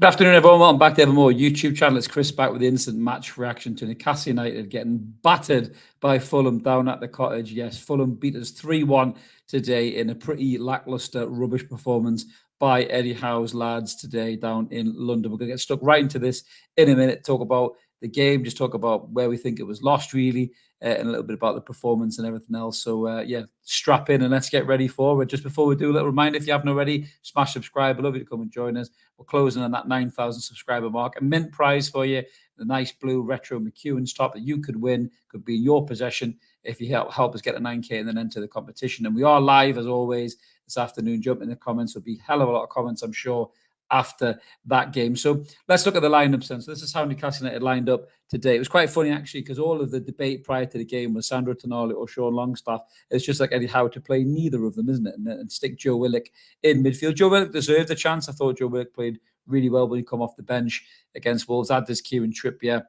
Good afternoon, everyone. Welcome back to Evermore YouTube channel. It's Chris back with the instant match reaction to Newcastle United getting battered by Fulham down at the Cottage. Yes, Fulham beat us 3-1 today in a pretty lackluster, rubbish performance by Eddie Howe's lads today down in London. We're going to get stuck right into this in a minute, talk about the game, just talk about where we think it was lost, really, and a little bit about the performance and everything else. So, yeah, strap in and let's get ready for it. Just before we do, a little reminder, if you haven't already, smash subscribe. I'd love you to come and join us. We're closing on that 9,000 subscriber mark. A mint prize for you, the nice blue retro McEwen's top that you could win, could be in your possession if you help us get a 9K and then enter the competition. And we are live, as always, this afternoon. Jump in the comments. There'll be a hell of a lot of comments, I'm sure, after that game. So let's look at the lineups then. So this is how Newcastle United lined up today. It was quite funny, actually, because all of the debate prior to the game was Sandro Tonali or Sean Longstaff. It's just like Eddie Howe to play neither of them, isn't it? And stick Joe Willock in midfield. Joe Willock deserved a chance. I thought Joe Willock played really well when he come off the bench against Wolves. Had this Kieran Trippier,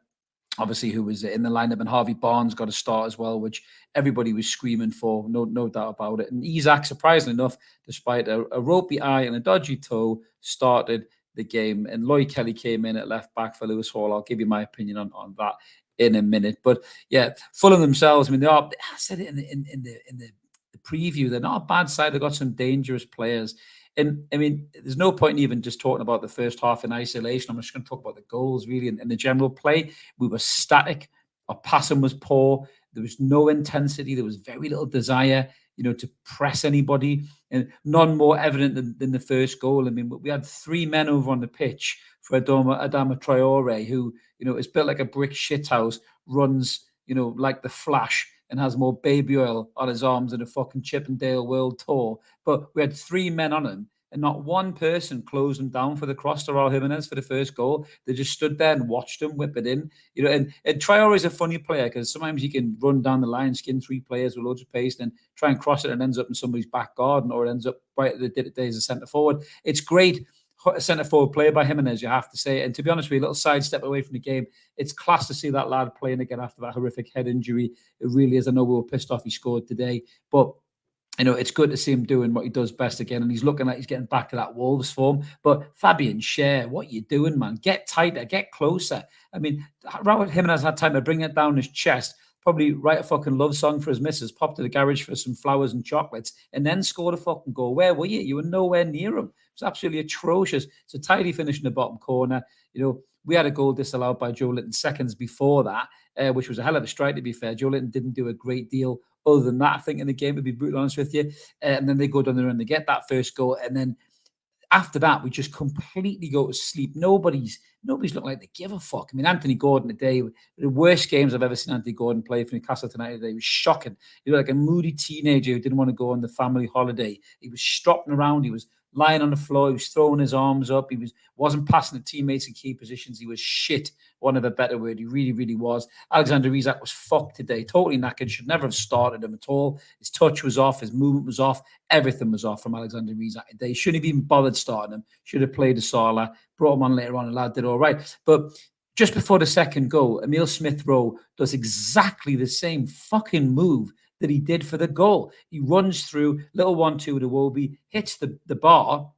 obviously, who was in the lineup, and Harvey Barnes got a start as well, which everybody was screaming for, no doubt about it. And Isak, surprisingly enough, despite a ropey eye and a dodgy toe, started the game. And Lloyd Kelly came in at left back for Lewis Hall. I'll give you my opinion on that in a minute. But yeah, Fulham themselves, I mean, I said it in the preview, they're not a bad side. They've got some dangerous players. And I mean, there's no point in even just talking about the first half in isolation. I'm just going to talk about the goals, really, and the general play. We were static. Our passing was poor. There was no intensity. There was very little desire, to press anybody, and none more evident than the first goal. I mean, we had three men over on the pitch for Adama Traore, who, is built like a brick shithouse, runs, like the Flash, and has more baby oil on his arms than a fucking Chippendale World Tour. But we had three men on him, and not one person closed him down for the cross to Raul Jimenez for the first goal. They just stood there and watched him whip it in. And Traore is a funny player because sometimes he can run down the line, skin three players with loads of pace, and try and cross it and ends up in somebody's back garden, or it ends up right at the days of centre forward. It's great centre forward player by Jimenez, you have to say. And to be honest with you, a little sidestep away from the game, it's class to see that lad playing again after that horrific head injury. It really is. I know we were pissed off he scored today, but it's good to see him doing what he does best again. And he's looking like he's getting back to that Wolves form. But Fabian Schär, what you doing, man? Get tighter, get closer. I mean, Raul Jimenez had time to bring it down his chest, probably write a fucking love song for his missus, pop to the garage for some flowers and chocolates, and then scored a fucking goal. Where were you? You were nowhere near him. It was absolutely atrocious. It's a tidy finish in the bottom corner. We had a goal disallowed by Joe Linton seconds before that, which was a hell of a strike, to be fair. Joe Linton didn't do a great deal other than that, I think, in the game, to be brutally honest with you. And then they go down there and they get that first goal. And then after that, we just completely go to sleep. Nobody's looked like they give a fuck. I mean, Anthony Gordon today, the worst games I've ever seen Anthony Gordon play for Newcastle tonight today, was shocking. He was like a moody teenager who didn't want to go on the family holiday. He was stropping around. He was lying on the floor. He was throwing his arms up. He wasn't passing the teammates in key positions. He was shit, one of a better word. He really, really was. Alexander Isak was fucked today. Totally knackered. Should never have started him at all. His touch was off. His movement was off. Everything was off from Alexander Isak today. He shouldn't have even bothered starting him. Should have played a Salah. Brought him on later on, and lad did all right. But just before the second goal, Emile Smith-Rowe does exactly the same fucking move that he did for the goal. He runs through, little 1-2 with Iwobi, hits the bar,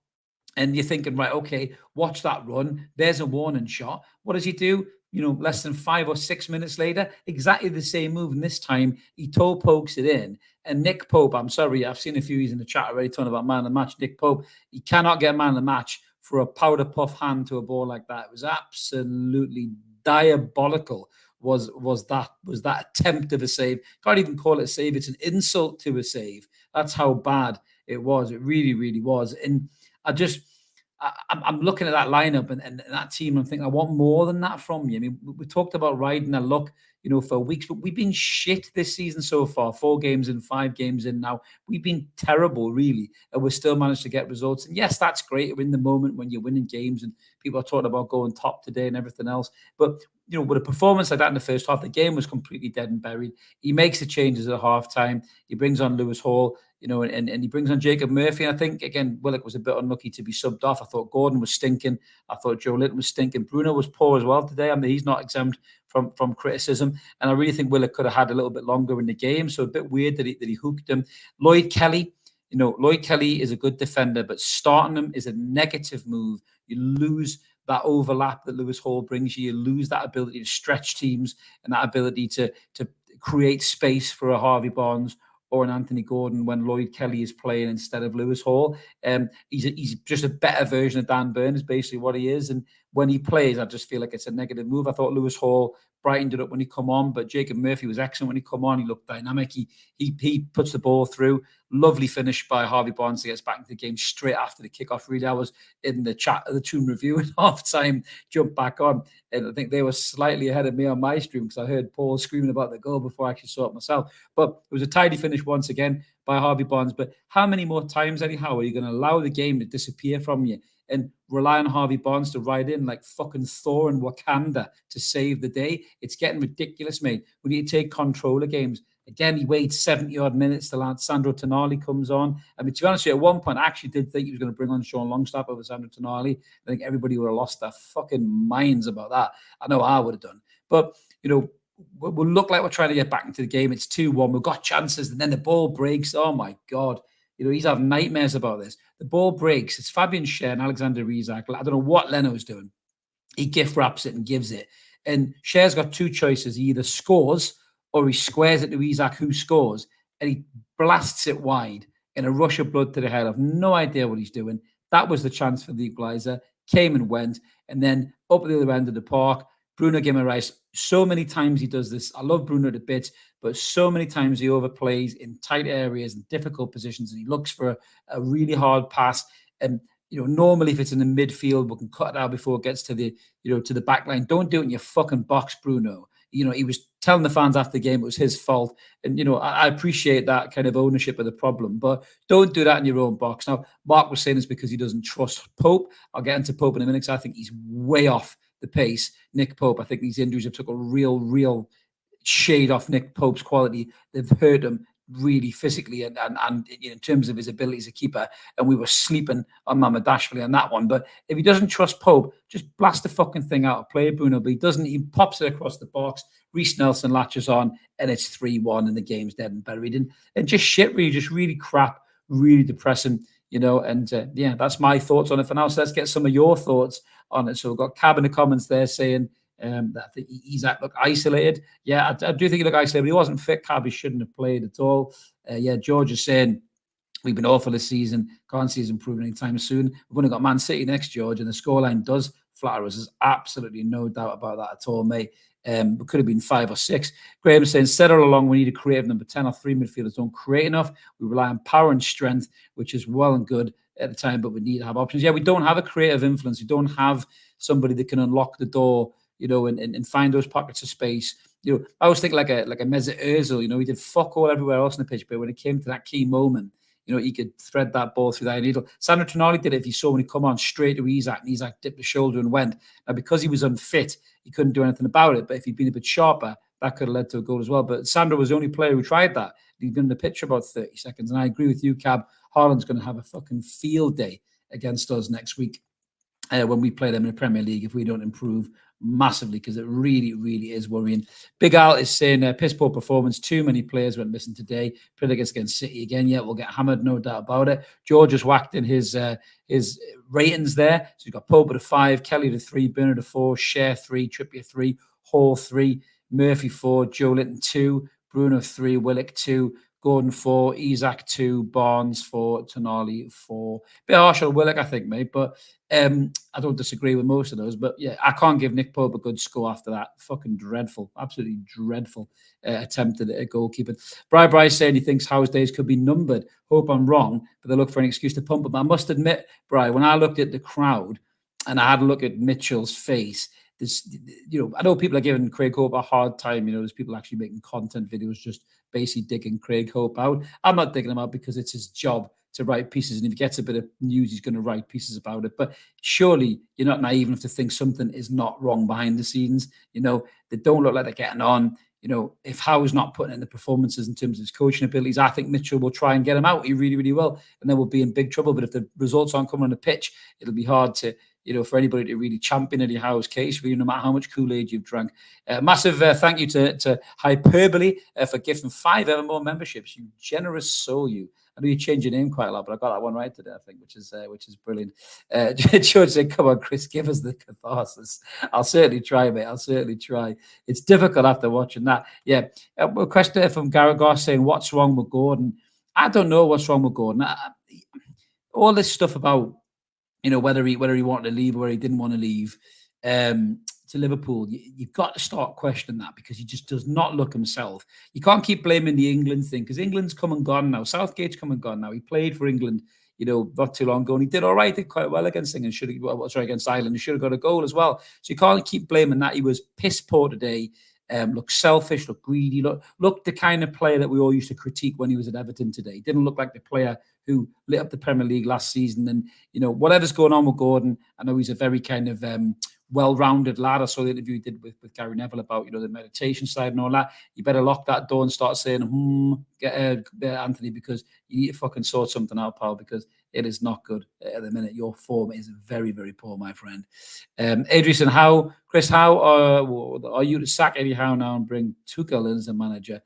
and you're thinking, right, okay, watch that run. There's a warning shot. What does he do? Less than 5 or 6 minutes later, exactly the same move, and this time he toe pokes it in. And Nick Pope, I'm sorry, I've seen a few in the chat already talking about man of the match. Nick Pope, he cannot get man of the match for a powder puff hand to a ball like that. It was absolutely diabolical. Was that attempt of a save? Can't even call it a save. It's an insult to a save. That's how bad it was. It really, really was. And I'm looking at that lineup and that team. I'm thinking, I want more than that from you. I mean, we talked about riding a luck, for weeks, but we've been shit this season so far. 4 games in, 5 games in now. We've been terrible, really, and we still managed to get results. And yes, that's great in the moment when you're winning games and people are talking about going top today and everything else. But with a performance like that in the first half, the game was completely dead and buried. He makes the changes at halftime. He brings on Lewis Hall, and he brings on Jacob Murphy. And I think, again, Willock was a bit unlucky to be subbed off. I thought Gordon was stinking. I thought Joe Linton was stinking. Bruno was poor as well today. I mean, he's not exempt from criticism. And I really think Willock could have had a little bit longer in the game. So a bit weird that he hooked him. Lloyd Kelly, Lloyd Kelly is a good defender, but starting him is a negative move. You lose that overlap that Lewis Hall brings you. You lose that ability to stretch teams and that ability to create space for a Harvey Barnes or an Anthony Gordon when Lloyd Kelly is playing instead of Lewis Hall. He's just a better version of Dan Burn is basically what he is. And when he plays, I just feel like it's a negative move. I thought Lewis Hall brightened it up when he come on, but Jacob Murphy was excellent when he come on. He looked dynamic. He puts the ball through. Lovely finish by Harvey Barnes to get us back into the game straight after the kickoff. Really, I was in the chat of the Toon Review at halftime, jumped back on, and I think they were slightly ahead of me on my stream because I heard Paul screaming about the goal before I actually saw it myself. But it was a tidy finish once again by Harvey Barnes. But how many more times, anyhow, are you going to allow the game to disappear from you and rely on Harvey Barnes to ride in like fucking Thor and Wakanda to save the day? It's getting ridiculous, mate. We need to take control of games. Again, he waited 70-odd minutes till Sandro Tonali comes on. I mean, to be honest with you, at one point, I actually did think he was going to bring on Sean Longstaff over Sandro Tonali. I think everybody would have lost their fucking minds about that. I know I would have done. But, you know, we'll look like we're trying to get back into the game. It's 2-1. We've got chances, and then the ball breaks. Oh, my God. You know, he's having nightmares about this. The ball breaks. It's Fabian Schär and Alexander Isak. I don't know what Leno's doing. He gift wraps it and gives it. And Schär's got two choices. He either scores or he squares it to Isak, who scores, and he blasts it wide in a rush of blood to the head. I've no idea what he's doing. That was the chance for the equaliser. Came and went. And then up at the other end of the park, Bruno Guimaraes, so many times he does this. I love Bruno to bits, but so many times he overplays in tight areas and difficult positions, and he looks for a really hard pass. And you know, normally if it's in the midfield, we can cut it out before it gets to the, you know, to the back line. Don't do it in your fucking box, Bruno. You know, he was telling the fans after the game it was his fault. And, you know, I appreciate that kind of ownership of the problem, but don't do that in your own box. Now, Mark was saying it's because he doesn't trust Pope. I'll get into Pope in a minute because I think he's way off the pace. Nick Pope, I think these injuries have took a real shade off Nick Pope's quality. They've hurt him really physically and in terms of his ability as a keeper, and we were sleeping on Mamadashvili on that one. But if he doesn't trust Pope, just blast the fucking thing out of play, Bruno. But he doesn't. He pops it across the box. Reece Nelson latches on, and it's 3-1, and the game's dead and buried. And just shit, really, just really crap, really depressing, you know. And yeah, that's my thoughts on it for now. So let's get some of your thoughts on it. So we've got Cab in the comments there saying that I think Isak looked isolated. Yeah, I do think he looked isolated, but he wasn't fit. Cabby shouldn't have played at all. Yeah, George is saying we've been awful this season. Can't see us improving anytime soon. We've only got Man City next, George, and the scoreline does flatter us. There's absolutely no doubt about that at all, mate. It could have been 5 or 6. Graham is saying, said all along, we need a creative number 10 or 3 midfielders. Don't create enough. We rely on power and strength, which is well and good at the time, but we need to have options. Yeah, we don't have a creative influence. We don't have somebody that can unlock the door, you know, and find those pockets of space. You know, I always think like a Mesut Ozil, you know, he did fuck all everywhere else in the pitch, but when it came to that key moment, you know, he could thread that ball through that needle. Sandro Tonali did it if you saw when he come on straight to Isak, and Isak dipped the shoulder and went. Now, because he was unfit, he couldn't do anything about it, but if he'd been a bit sharper, that could have led to a goal as well. But Sandro was the only player who tried that. He'd been in the pitch for about 30 seconds, and I agree with you, Cab. Haaland's going to have a fucking field day against us next week when we play them in the Premier League if we don't improve massively, because it really is worrying. Big Al is saying piss poor performance, too many players went missing today. Predicts against City again. Yeah, we'll get hammered, no doubt about it. George has whacked in his ratings there. So you've got Pope at a 5, Kelly at a 3, Bernard at a 4, Schär 3, Trippier 3, Hall 3, Murphy 4, Joe Linton 2, Bruno 3, Willock 2, Gordon 4, Isak 2, Barnes 4, Tonali 4. Bit harsh on Willock, I think, mate, but I don't disagree with most of those. But yeah, I can't give Nick Pope a good score after that. Fucking dreadful, absolutely dreadful attempt at goalkeeping. Bryce saying he thinks Howe's days could be numbered. Hope I'm wrong, but they look for an excuse to pump him. I must admit, Bry, when I looked at the crowd and I had a look at Mitchell's face, this, you know, I know people are giving Craig Hope a hard time. You know, there's people actually making content videos just basically digging Craig Hope out. I'm not digging him out because it's his job to write pieces, and if he gets a bit of news, he's going to write pieces about it. But surely you're not naive enough to think something is not wrong behind the scenes. You know, they don't look like they're getting on. You know, if Howe's not putting in the performances in terms of his coaching abilities, I think Mitchell will try and get him out. He really will, and then we'll be in big trouble. But if the results aren't coming on the pitch, it'll be hard to, you know, for anybody to really champion Eddie Howe's case, really, no matter how much Kool-Aid you've drank. Massive thank you to Hyperbole for gifting 5 Evermore memberships. You generous soul, you. I know you change your name quite a lot, but I got that one right today, I think, which is brilliant. George said, "Come on, Chris, give us the catharsis." I'll certainly try, mate. I'll certainly try. It's difficult after watching that. Yeah. A question from Garrett Goss saying, "What's wrong with Gordon?" I don't know what's wrong with Gordon. All this stuff about whether he wanted to leave or whether he didn't want to leave to Liverpool, you've got to start questioning that, because he just does not look himself. You can't keep blaming the England thing, because England's come and gone now. Southgate's come and gone now. He played for England, not too long ago, and he did all right, did quite well against England. Against Ireland, he should have got a goal as well. So you can't keep blaming that. He was piss poor today. Looked selfish, looked greedy, looked the kind of player that we all used to critique when he was at Everton today. He didn't look like the player who lit up the Premier League last season. And, whatever's going on with Gordon, I know he's a very kind of well-rounded lad. I saw the interview he did with Gary Neville about, the meditation side and all that. You better lock that door and start saying, Anthony, because you need to fucking sort something out, pal, because it is not good at the minute. Your form is very, very poor, my friend. Adrian, Chris, how are you to sack Eddie Howe now and bring Tuchel in as a manager?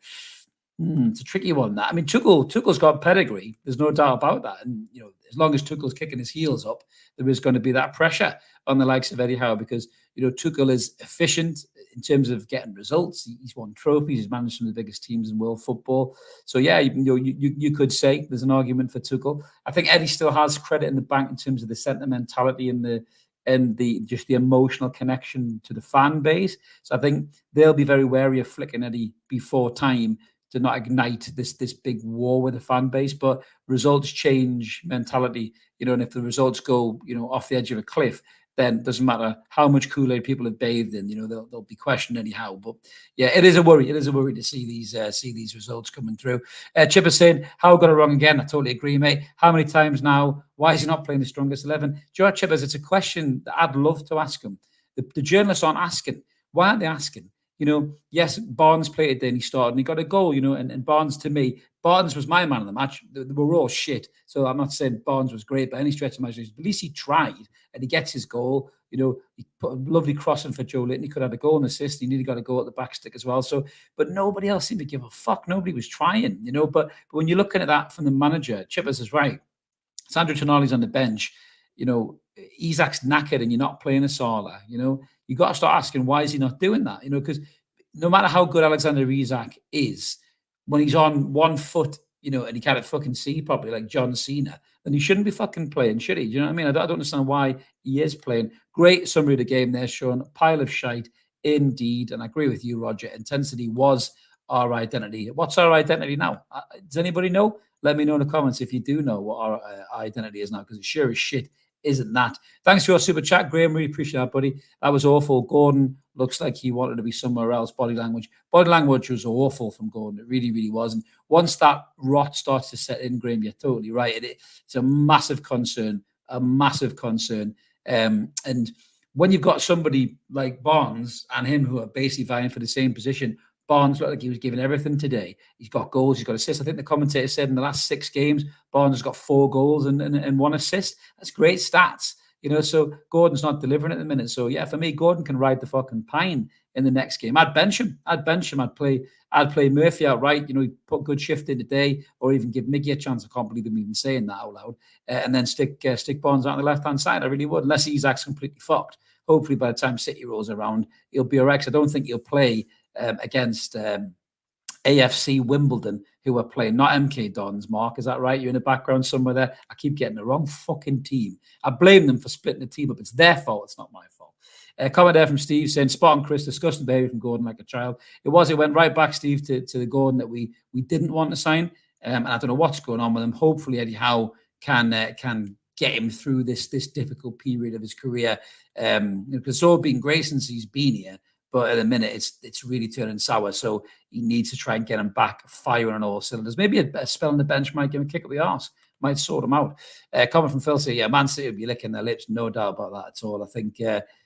It's a tricky one. That, I mean, Tuchel's got pedigree. There's no doubt about that. And as long as Tuchel's kicking his heels up, there is going to be that pressure on the likes of Eddie Howe, because Tuchel is efficient in terms of getting results. He's won trophies. He's managed some of the biggest teams in world football. So yeah, you could say there's an argument for Tuchel. I think Eddie still has credit in the bank in terms of the sentimentality and the just the emotional connection to the fan base. So I think they'll be very wary of flicking Eddie before time to not ignite this big war with the fan base. But results change mentality, and if the results go, off the edge of a cliff, then it doesn't matter how much Kool-Aid people have bathed in, they'll be questioned anyhow. But yeah, it is a worry. It is a worry to see these results coming through. Chipper saying, "How got it wrong again?" I totally agree, mate. How many times now? Why is he not playing the strongest 11? Do you know what, Chippers? It's a question that I'd love to ask him. The journalists aren't asking. Why aren't they asking? Yes, Barnes played it, then he started and he got a goal, and Barnes, to me, Barnes was my man of the match. They were all shit. So I'm not saying Barnes was great by any stretch of imagination, but at least he tried and he gets his goal. He put a lovely crossing for Joe Linton. He could have a goal and assist. He nearly got a goal at the back stick as well. So, but nobody else seemed to give a fuck. Nobody was trying, but when you're looking at that from the manager, Chippers is right. Sandro Tonali's on the bench. Isak's knackered and you're not playing a Salah. You got to start asking, why is he not doing that? Because no matter how good Alexander Isak is, when he's on one foot, and he can't fucking see properly, like John Cena, then he shouldn't be fucking playing, should he? Do you know what I mean? I don't understand why he is playing. Great summary of the game there, Sean. Pile of shite, indeed. And I agree with you, Roger. Intensity was our identity. What's our identity now? Does anybody know? Let me know in the comments if you do know what our identity is now, because it sure as shit isn't that. Thanks for your super chat, Graham. Really appreciate that, buddy. That was awful. Gordon looks like he wanted to be somewhere else. Body language was awful from Gordon. It really, really was. And once that rot starts to set in, Graham, you're totally right. It's a massive concern, And when you've got somebody like Barnes and him who are basically vying for the same position, Barnes looked like he was giving everything today. He's got goals, he's got assists. I think the commentator said in the last 6 games, Barnes has got 4 goals and 1 assist. That's great stats. So Gordon's not delivering at the minute. So yeah, for me, Gordon can ride the fucking pine in the next game. I'd bench him. I'd play Murphy outright. He put good shift in today, or even give Miggy a chance. I can't believe I'm even saying that out loud. And then stick Barnes out on the left-hand side. I really would, unless Isak's completely fucked. Hopefully by the time City rolls around, he'll be all right. I don't think he'll play against AFC Wimbledon, who are playing, not MK Dons. Mark, is that right? You're in the background somewhere there. I keep getting the wrong fucking team. I blame them for splitting the team up. It's their fault. It's not my fault. Comment there from Steve saying, "Spot on, Chris. Disgusting behavior from Gordon like a child." It went right back, Steve, to the Gordon that we didn't want to sign. And I don't know what's going on with him. Hopefully Eddie Howe can get him through this difficult period of his career. Because it's all been great since he's been here. But at the minute, it's really turning sour. So he needs to try and get him back firing on all cylinders. Maybe a spell on the bench might give him a kick up the arse, might sort him out. Comment from Phil saying, yeah, Man City will be licking their lips. No doubt about that at all. I think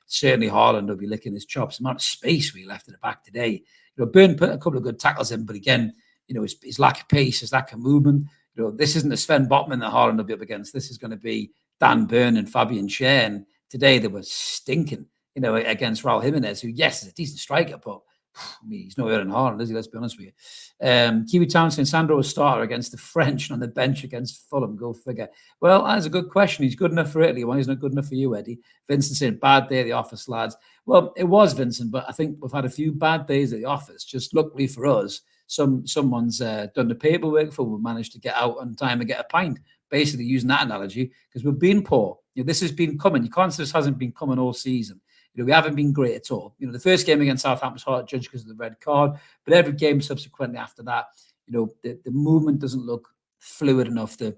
certainly Haaland will be licking his chops. The amount of space we left at the back today. Burn put a couple of good tackles in, but again, his lack of pace, his lack of movement. This isn't the Sven Botman that Haaland will be up against. This is going to be Dan Burn and Fabian Schär. And today they were stinking. Against Raul Jimenez, who, yes, is a decent striker, but I mean, he's not earning hard, is he? Let's be honest with you. Kiwi Town saying Sandro was starter against the French and on the bench against Fulham. Go figure. Well, that's a good question. He's good enough for Italy. Why he's not good enough for you, Eddie? Vincent saying bad day at the office, lads. Well, it was Vincent, but I think we've had a few bad days at the office. Just luckily for us, someone's done the paperwork for. We managed to get out on time and get a pint. Basically, using that analogy, because we've been poor. This has been coming. You can't say this hasn't been coming all season. We haven't been great at all. The first game against Southampton was hard to judge because of the red card, but every game subsequently after that, the movement doesn't look fluid enough. The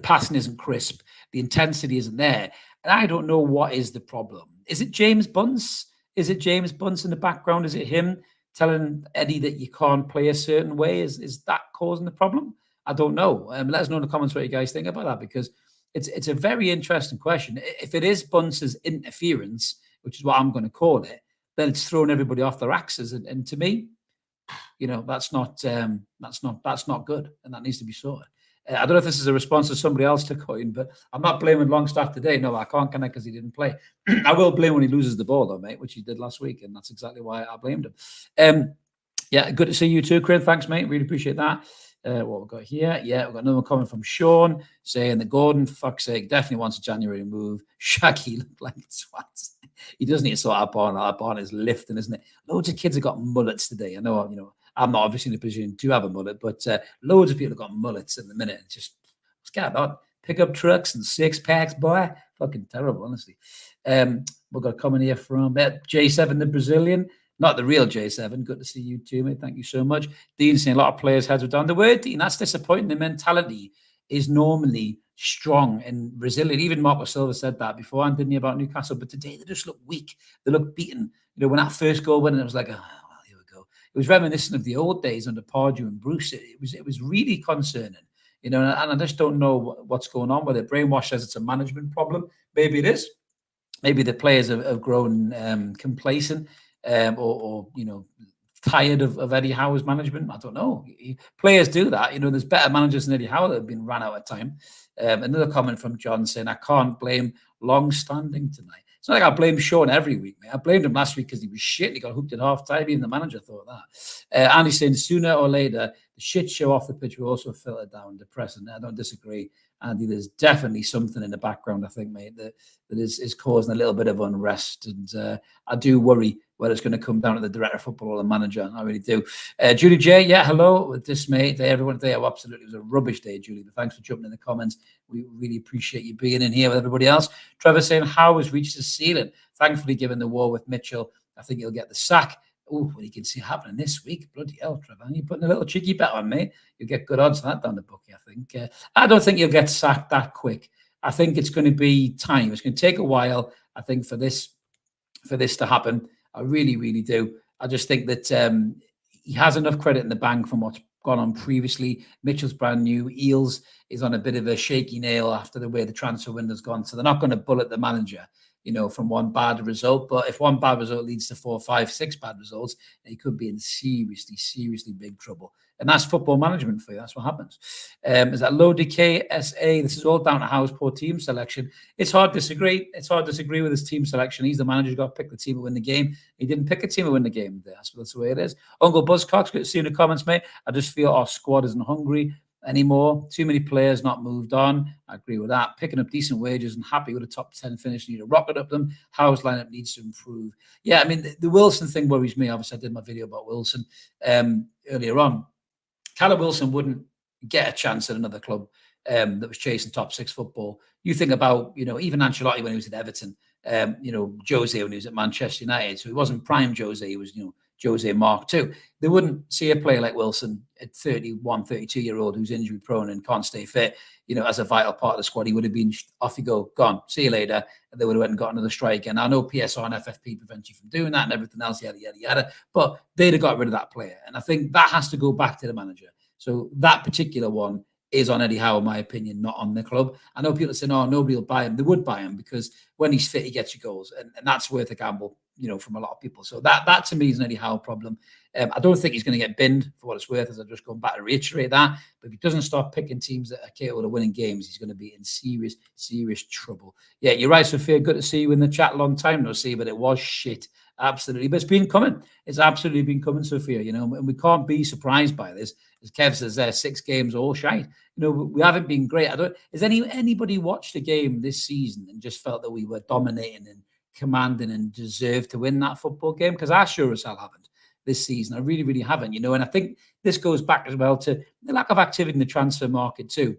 passing isn't crisp. The intensity isn't there. And I don't know what is the problem. Is it James Bunce? Is it James Bunce in the background? Is it him telling Eddie that you can't play a certain way? Is that causing the problem? I don't know. Let us know in the comments what you guys think about that, because it's a very interesting question. If it is Bunce's interference, which is what I'm going to call it, then it's throwing everybody off their axes. And to me, that's not good, and that needs to be sorted. I don't know if this is a response to somebody else to Coyne, but I'm not blaming Longstaff today. No, I can't connect because he didn't play. I will blame when he loses the ball, though, mate, which he did last week, and that's exactly why I blamed him. Yeah, good to see you too, Craig. Thanks, mate. Really appreciate that. What we've got here. Yeah, we've got another comment from Sean saying that Gordon, for fuck's sake, definitely wants a January move. Shaggy looked like a twat. He does need to sort out barn. Our barn is lifting, isn't it? Loads of kids have got mullets today. I know, I'm not obviously in a position to have a mullet, but loads of people have got mullets in the minute. It's just, what's going on? Pickup trucks and six packs, boy. Fucking terrible, honestly. We've got a comment here from J7, the Brazilian. Not the real J7. Good to see you too, mate. Thank you so much. Dean saying a lot of players' heads were down. The word, Dean, that's disappointing. The mentality is normally strong and resilient. Even Marco Silva said that beforehand, didn't he, about Newcastle? But today they just look weak. They look beaten. When that first goal went, it was like, oh, well, here we go. It was reminiscent of the old days under Pardew and Bruce. It was really concerning, and I just don't know what's going on with it. Brainwash says it's a management problem. Maybe it is. Maybe the players have grown complacent. Or tired of Eddie Howe's management. I don't know. Players do that. There's better managers than Eddie Howe that have been ran out of time. Another comment from John saying, I can't blame long-standing tonight. It's not like I blame Sean every week, mate. I blamed him last week because he was shit. He got hooked at half-time. Even the manager thought that. Andy's saying, sooner or later, the shit show off the pitch will also filter down, depressing. I don't disagree, Andy. There's definitely something in the background, I think, mate, that is causing a little bit of unrest. And I do worry whether it's going to come down to the director of football or the manager. I really do. Julie J, yeah, hello. With this, mate. Everyone there, absolutely. It was a rubbish day, Julie. But thanks for jumping in the comments. We really appreciate you being in here with everybody else. Trevor saying, Howe has reached the ceiling. Thankfully, given the war with Mitchell, I think he'll get the sack. Oh, well, you can see it happening this week. Bloody hell, Trevor. You're putting a little cheeky bet on, mate. You'll get good odds on that down the bookie, I think. I don't think you'll get sacked that quick. I think it's going to be time. It's going to take a while, I think, for this to happen. I really, really do. I just think that he has enough credit in the bank from what's gone on previously. Mitchell's brand new. Eels is on a bit of a shaky nail after the way the transfer window's gone. So they're not going to bullet the manager, from one bad result. But if one bad result leads to 4, 5, 6 bad results, he could be in seriously, seriously big trouble. And that's football management for you. That's what happens. Is that low decay SA? This is all down to Howe's poor team selection. It's hard to disagree. It's hard to disagree with his team selection. He's the manager who got to pick the team to win the game. He didn't pick a team to win the game. That's the way it is. Uncle Buzzcocks, good to see you in the comments, mate. I just feel our squad isn't hungry anymore. Too many players not moved on. I agree with that. Picking up decent wages and happy with a top 10 finish. Need to rocket up them. Howe's lineup needs to improve. Yeah, I mean, the Wilson thing worries me. Obviously, I did my video about Wilson earlier on. Callum Wilson wouldn't get a chance at another club that was chasing top 6 football. You think about, even Ancelotti when he was at Everton, Jose when he was at Manchester United. So he wasn't prime Jose. He was, Jose Mark II. They wouldn't see a player like Wilson at 31, 32-year-old who's injury prone and can't stay fit, as a vital part of the squad. He would have been off you go, gone, see you later. And they would have went and got another strike. And I know PSR and FFP prevent you from doing that and everything else, yada, yada, yada. But they'd have got rid of that player. And I think that has to go back to the manager. So that particular one is on Eddie Howe, in my opinion, not on the club. I know people say, no, nobody will buy him. They would buy him because when he's fit, he gets you goals. And that's worth a gamble, from a lot of people. So that to me is an Eddie Howe problem. I don't think he's going to get binned for what it's worth, as I've just gone back to reiterate that. But if he doesn't start picking teams that are capable of winning games, he's going to be in serious, serious trouble. Yeah, you're right, Sophia. Good to see you in the chat. Long time no see, but it was shit. absolutely. But it's been coming. It's absolutely been coming, Sophia. And we can't be surprised by this. As Kev says, there 6 games all shite. We haven't been great. Has anybody watched a game this season and just felt that we were dominating and commanding and deserved to win that football game? Because I sure as hell haven't this season. I really, really haven't. And I think this goes back as well to the lack of activity in the transfer market too.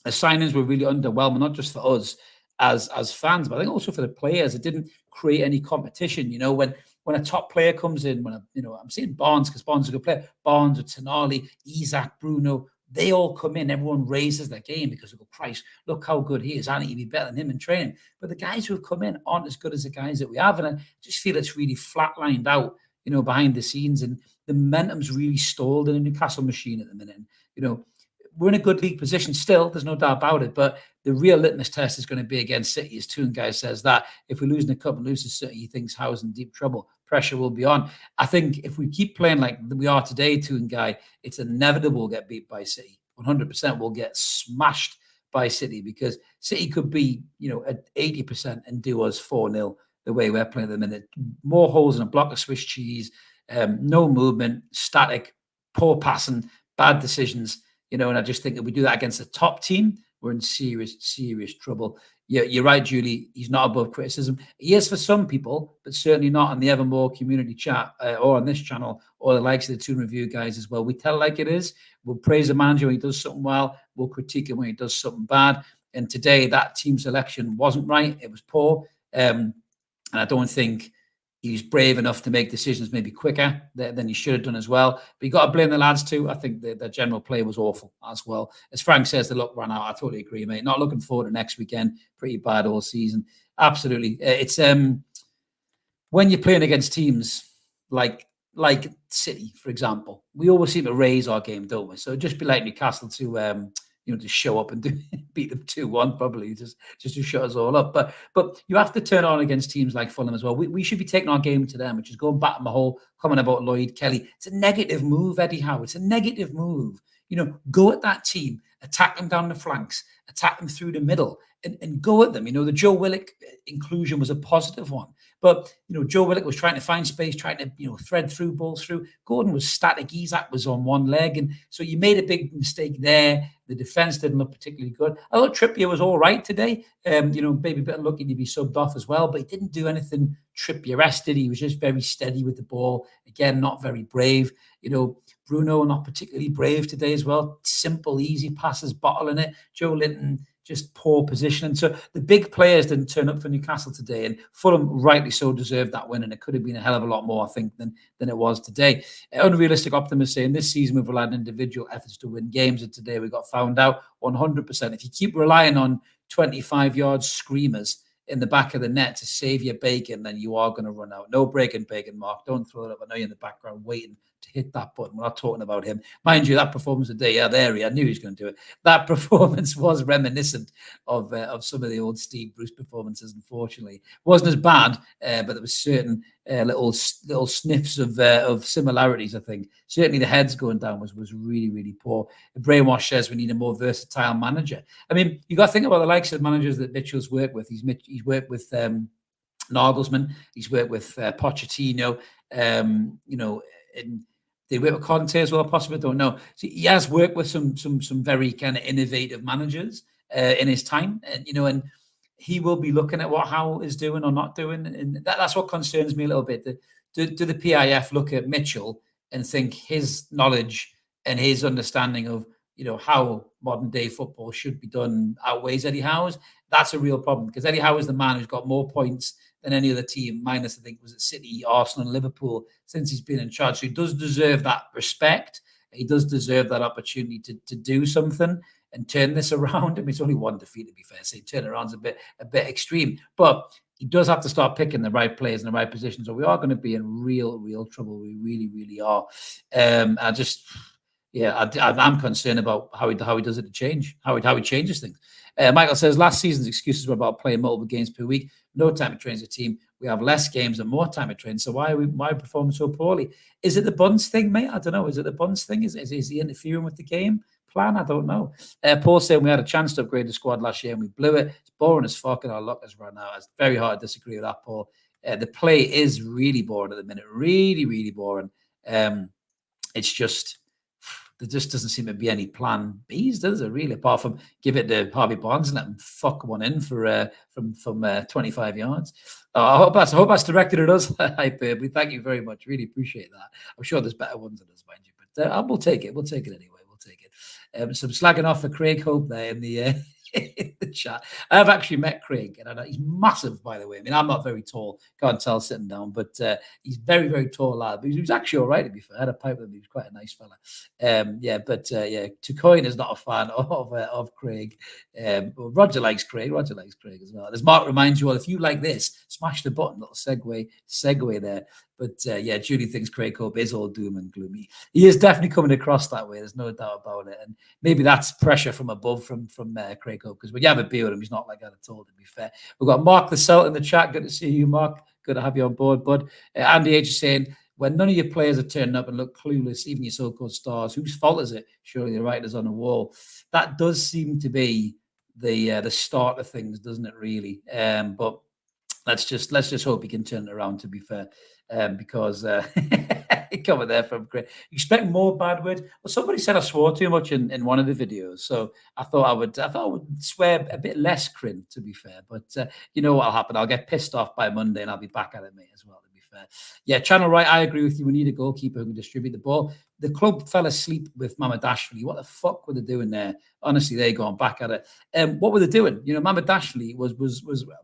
The signings were really underwhelming, not just for us as fans, but I think also for the players. It didn't create any competition. When a top player comes in, I'm seeing Barnes, because Barnes is a good player, Barnes or Tonali, Isaac, Bruno, they all come in. Everyone raises their game because they go, Christ, look how good he is. I need to be better than him in training. But the guys who have come in aren't as good as the guys that we have. And I just feel it's really flatlined out, behind the scenes. And the momentum's really stalled in the Newcastle machine at the minute. We're in a good league position still. There's no doubt about it. But the real litmus test is going to be against City, as Toon Guy says that. If we lose in the cup and lose to City, he thinks Howe's in deep trouble. Pressure will be on. I think if we keep playing like we are today, Toon Guy, it's inevitable we'll get beat by City. 100% we'll get smashed by City, because City could be, at 80% and do us 4-0 the way we're playing at the minute. More holes in a block of Swiss cheese, no movement, static, poor passing, bad decisions. And I just think if we do that against a top team, we're in serious, serious trouble. You're right, Julie. He's not above criticism. He is for some people, but certainly not on the Evermore community chat or on this channel or the likes of the Toon Review guys as well. We tell it like it is. We'll praise the manager when he does something well. We'll critique him when he does something bad. And today, that team selection wasn't right. It was poor. And I don't think he was brave enough to make decisions maybe quicker than he should have done as well. But you got to blame the lads too. I think the general play was awful as well. As Frank says, the luck ran out. I totally agree, mate. Not looking forward to next weekend. Pretty bad all season. Absolutely. It's when you're playing against teams like City, for example, we always seem to raise our game, don't we? So it'd just be like Newcastle to to show up and beat them 2-1, probably just to shut us all up. But you have to turn on against teams like Fulham as well. We should be taking our game to them, which is going back to my whole comment about Lloyd Kelly. It's a negative move, Eddie Howe. It's a negative move. Go at that team, attack them down the flanks, attack them through the middle, and go at them. The Joe Willock inclusion was a positive one. But, Joe Willock was trying to find space, trying to, thread through, balls through. Gordon was static. Isaac was on one leg. And so you made a big mistake there. The defense didn't look particularly good. I thought Trippier was all right today. Maybe a bit unlucky to be subbed off as well, but he didn't do anything Trippier-esque, did he? He was just very steady with the ball. Again, not very brave. Bruno, not particularly brave today as well. Simple, easy passes, bottling it. Joe Linton, just poor positioning. So the big players didn't turn up for Newcastle today, and Fulham rightly so deserved that win, and it could have been a hell of a lot more, I think, than it was today. Unrealistic optimists saying this season we've relied on individual efforts to win games, and today we got found out 100%. If you keep relying on 25-yard screamers in the back of the net to save your bacon, then you are going to run out. No breaking bacon, Mark. Don't throw it up. I know you're in the background waiting to hit that button. We're not talking about him. Mind you, that performance today, there I knew he was going to do it. That performance was reminiscent of some of the old Steve Bruce performances, unfortunately. It wasn't as bad, but there was certain little sniffs of similarities, I think. Certainly the heads going down was really, really poor. The Brainwash says we need a more versatile manager. I mean, you got to think about the likes of managers that Mitchell's worked with. He's worked with Nagelsmann. He's worked with Pochettino. And they work with Conte as well, possibly, don't know. So he has worked with some very kind of innovative managers in his time, and he will be looking at what Howe is doing or not doing, and that's what concerns me a little bit. Do the PIF look at Mitchell and think his knowledge and his understanding of how modern day football should be done outweighs Eddie Howe's? That's a real problem, because Eddie Howe is the man who's got more points than any other team, minus, I think, was it City, Arsenal, and Liverpool, since he's been in charge. So he does deserve that respect. He does deserve that opportunity to do something and turn this around. I mean, it's only one defeat, to be fair. So turn around's a bit extreme. But he does have to start picking the right players in the right positions, or we are going to be in real trouble. We really, really are. I'm concerned about how he does it to change, how he changes things. Michael says last season's excuses were about playing multiple games per week, no time to train as a team. We have less games and more time to train. So why are we performing so poorly? Is it the Buns thing, mate? I don't know. Is it the Buns thing? Is he interfering with the game plan? I don't know. Paul saying we had a chance to upgrade the squad last year and we blew it. It's boring as fuck and our luck has run out. It's very hard to disagree with that, Paul. The play is really boring at the minute, really, really boring. It's just there just doesn't seem to be any plan B's, does there? Really, apart from give it to Harvey Barnes and let him fuck one in for from 25 yards. I hope that's directed at us. We thank you very much. Really appreciate that. I'm sure there's better ones than us, mind you, but we'll take it. We'll take it anyway. We'll take it. Some slagging off for Craig Hope there in the in the chat. I've actually met Craig, and I know he's massive, by the way. I mean, I'm not very tall, can't tell sitting down, but he's very, very tall lad. But he was actually all right, to be fair. I had a pipe with him. He was quite a nice fella. Tucoin is not a fan of Craig. Well, Roger likes Craig. Roger likes Craig as well. As Mark reminds you all, if you like this, smash the button. Little segue there. But Julie thinks Craig Hope is all doom and gloomy. He is definitely coming across that way. There's no doubt about it. And maybe that's pressure from above from Craig Hope, because when you have a beer with him, he's not like that at all, to be fair. We've got Mark the Celt in the chat. Good to see you, Mark. Good to have you on board, bud. Andy H is saying, when none of your players are turning up and look clueless, even your so-called stars, whose fault is it? Surely the writers on the wall. That does seem to be the start of things, doesn't it? Really, but let's just hope he can turn it around. To be fair, because coming there from Craig, expect more bad words. Well, somebody said I swore too much in one of the videos, so I thought I would swear a bit less, Crin. To be fair, but you know what'll happen? I'll get pissed off by Monday, and I'll be back at it, mate, as well. Yeah, Channel Right, I agree with you. We need a goalkeeper who can distribute the ball. The club fell asleep with Mamardashvili. What the fuck were they doing there? Honestly, they're going back at it. What were they doing? You know, Mamardashvili was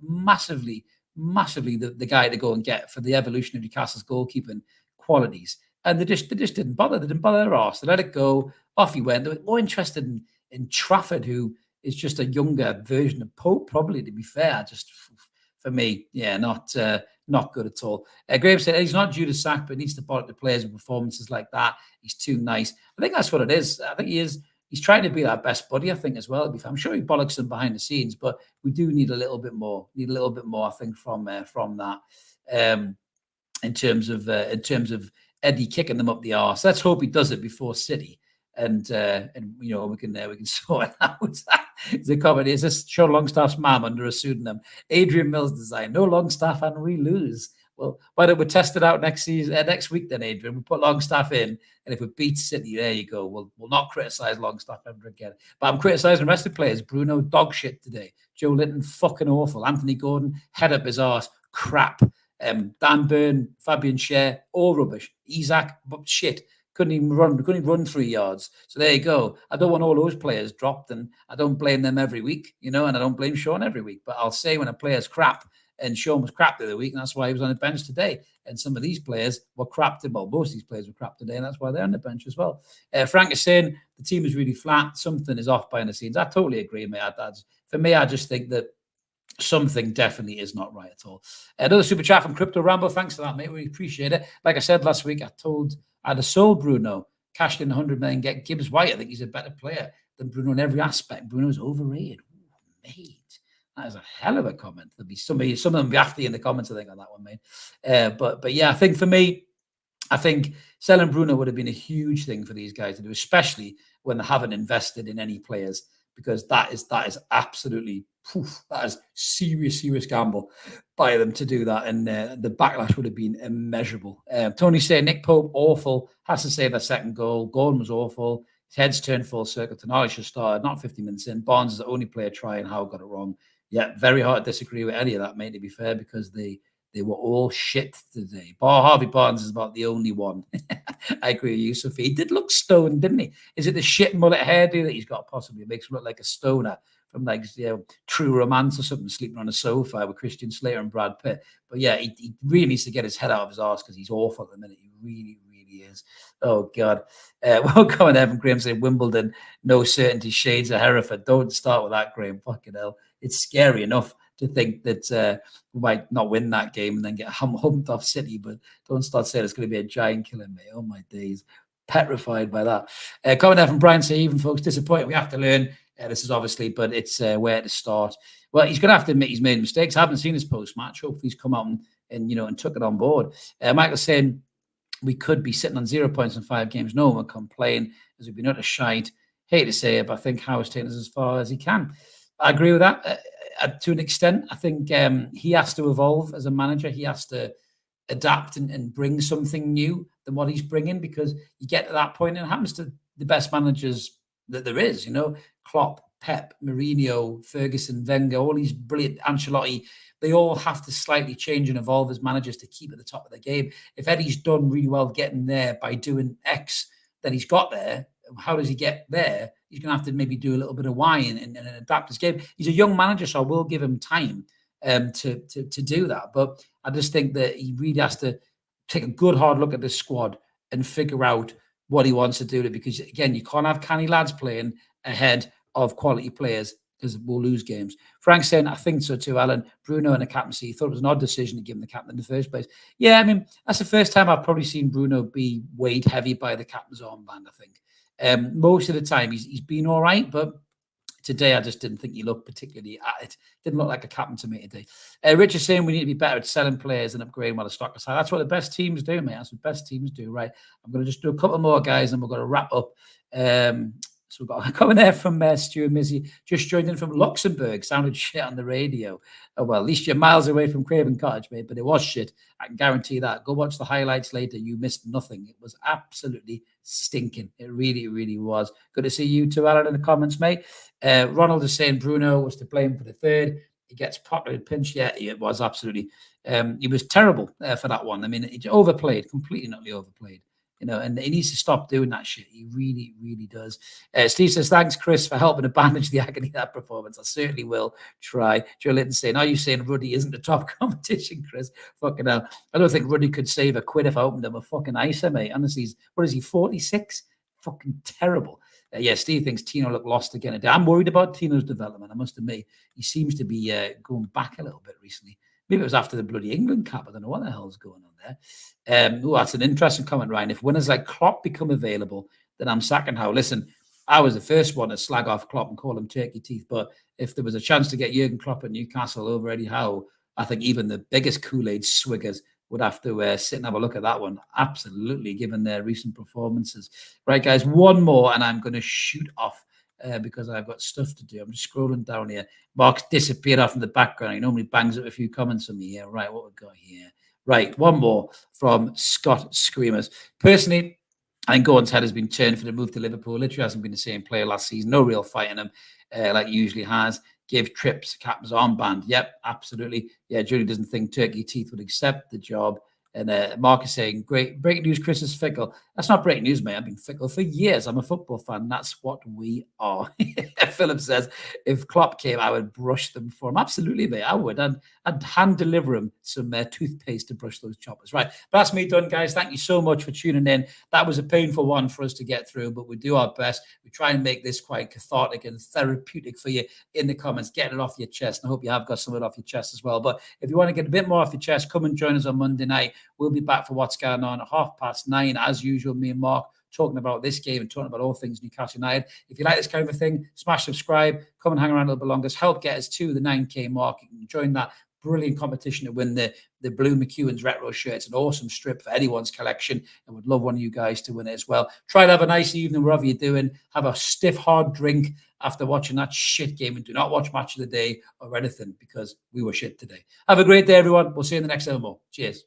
massively the guy to go and get for the evolution of Newcastle's goalkeeping qualities. And they just didn't bother. They didn't bother their arse. They let it go. Off he went. They were more interested in Trafford, who is just a younger version of Pope, probably, to be fair. Just for me, yeah, not good at all. Graham said he's not due to sack, but needs to bollock the players with performances like that. He's too nice. I think that's what it is. I think he is. He's trying to be our best buddy, I think, as well. I'm sure he bollocks them behind the scenes, but we do need a little bit more. I think, from that. In terms of Eddie kicking them up the arse. Let's hope he does it before City. And you know, we can sort it out. The comment is this: show Longstaff's mum under a pseudonym. Adrian Mills design. No Longstaff and we lose. Well, why don't we test it out next week then, Adrian? We put Longstaff in, and if we beat City, there you go. We'll not criticise Longstaff ever again. But I'm criticising the rest of the players. Bruno, dog shit today. Joe Linton, fucking awful. Anthony Gordon, head up his arse, crap. Dan Burn, Fabian Schär, all rubbish. Isaac, shit. Couldn't even run 3 yards. So there you go. I don't want all those players dropped, and I don't blame them every week, you know, and I don't blame Sean every week. But I'll say when a player's crap, and Sean was crap the other week, and that's why he was on the bench today. And some of these players were crap. Well, most of these players were crap today, and that's why they're on the bench as well. Frank is saying the team is really flat. Something is off behind the scenes. I totally agree, mate. For me, I just think that something definitely is not right at all. Another super chat from Crypto Rambo. Thanks for that, mate. We appreciate it. Like I said last week, I'd have sold Bruno, cashed in 100 million, get Gibbs White. I think he's a better player than Bruno in every aspect. Bruno's overrated. Ooh, mate. That is a hell of a comment. There'll be some of them be after you in the comments, I think, on that one, mate. But yeah, I think for me, I think selling Bruno would have been a huge thing for these guys to do, especially when they haven't invested in any players, because that is absolutely that is serious gamble by them to do that, and the backlash would have been immeasurable. Tony saying Nick Pope awful, has to save that second goal. Gordon was awful. His head's turned full circle. Tonali should start not 50 minutes in. Barnes is the only player trying. Howe got it wrong. Yeah, very hard to disagree with any of that, mate, to be fair, because they were all shit today. Harvey Barnes is about the only one. I agree with you, Sophie. He did look stoned, didn't he? Is it the shit mullet hairdo that he's got possibly? It makes him look like a stoner from like True Romance or something, sleeping on a sofa with Christian Slater and Brad Pitt. But yeah, he really needs to get his head out of his arse because he's awful at the minute. He really is. Oh, God. Welcome on Evan Graham saying Wimbledon, no certainty, shades of Hereford. Don't start with that, Graham. Fucking hell. It's scary enough to think that we might not win that game and then get humped off City, but don't start saying it's going to be a giant killer, mate. Oh, my days. Petrified by that. Comment there from Brian saying, even folks, disappointed. We have to learn. This is obviously, but it's where to start. Well, he's going to have to admit he's made mistakes. I haven't seen his post-match. Hopefully he's come out and took it on board. Michael's saying we could be sitting on 0 points in 5 games. No one will complain as we've been out of shite. Hate to say it, but I think Howe's taken us as far as he can. I agree with that. to an extent. I think he has to evolve as a manager. He has to adapt and bring something new than what he's bringing, because you get to that point, and it happens to the best managers that there is, Klopp, Pep, Mourinho, Ferguson, Wenger, all these brilliant, Ancelotti. They all have to slightly change and evolve as managers to keep at the top of the game. If Eddie's done really well getting there by doing X, then he's got there. How does he get there? He's going to have to maybe do a little bit of Y and adapt his game. He's a young manager, so I will give him time to do that. But I just think that he really has to take a good hard look at this squad and figure out what he wants to do. Because again, you can't have canny lads playing ahead of quality players, because we'll lose games. Frank's saying, I think so too, Alan. Bruno and the captaincy, he thought it was an odd decision to give him the captain in the first place. Yeah, I mean, that's the first time I've probably seen Bruno be weighed heavy by the captain's armband, I think. Most of the time he's been all right, but today I just didn't think he looked particularly at it. Didn't look like a captain to me today. Rich is saying we need to be better at selling players and upgrading while the stock is high. That's what the best teams do, mate. That's what best teams do, right? I'm going to just do a couple more, guys, and we're going to wrap up. So we've got coming there from Stuart Mizzy, just joined in from Luxembourg. Sounded shit on the radio. Oh, well, at least you're miles away from Craven Cottage, mate, but it was shit. I can guarantee that. Go watch the highlights later. You missed nothing. It was absolutely stinking. It really, really was. Good to see you too, Alan, in the comments, mate. Ronald is saying Bruno was to blame for the third. He gets popular pinch. Yeah, it was absolutely. He was terrible for that one. I mean, he overplayed, completely not overplayed. And he needs to stop doing that shit. He really, really does. Steve says, thanks, Chris, for helping to bandage the agony of that performance. I certainly will try. Joe Litton saying, are you saying Ruddy isn't the top competition, Chris? Fucking hell. I don't think Ruddy could save a quid if I opened him a fucking ISA, mate. Honestly, what is he, 46? Fucking terrible. Yeah, Steve thinks Tino looked lost again. I'm worried about Tino's development, I must admit. He seems to be going back a little bit recently. Maybe it was after the bloody England cap. I don't know what the hell's going on there. That's an interesting comment, Ryan. If winners like Klopp become available, then I'm sacking Howe. Listen, I was the first one to slag off Klopp and call him turkey teeth. But if there was a chance to get Jurgen Klopp at Newcastle over Eddie Howe, I think even the biggest Kool-Aid swiggers would have to sit and have a look at that one. Absolutely, given their recent performances. Right, guys, one more, and I'm going to shoot off because I've got stuff to do. I'm just scrolling down here. Mark's disappeared off in the background. He normally bangs up a few comments on me here. Right, what we got here? Right, one more from Scott Screamers. Personally, I think Gordon's head has been turned for the move to Liverpool. Literally hasn't been the same player last season. No real fight in him like he usually has. Give Trips captain's armband. Yep, absolutely. Yeah, Julie doesn't think Turkey Teeth would accept the job. And Mark is saying, great breaking news, Chris is fickle. That's not breaking news, mate. I've been fickle for years. I'm a football fan. That's what we are. Philip says, if Klopp came, I would brush them for him. Absolutely, mate. I would. I'd hand deliver him some toothpaste to brush those choppers. Right. But that's me done, guys. Thank you so much for tuning in. That was a painful one for us to get through, but we do our best. We try and make this quite cathartic and therapeutic for you in the comments. Get it off your chest. And I hope you have got some of it off your chest as well. But if you want to get a bit more off your chest, come and join us on Monday night. We'll be back for What's Going On at 9:30, as usual. Me and Mark talking about this game and talking about all things Newcastle United. If you like this kind of a thing, smash subscribe, come and hang around a little bit longer. Help get us to the 9K mark. You can join that brilliant competition to win the Blue McEwen's retro shirt. It's an awesome strip for anyone's collection, and would love one of you guys to win it as well. Try to have a nice evening wherever you're doing. Have a stiff, hard drink after watching that shit game, and do not watch Match of the Day or anything, because we were shit today. Have a great day, everyone. We'll see you in the next episode. Cheers.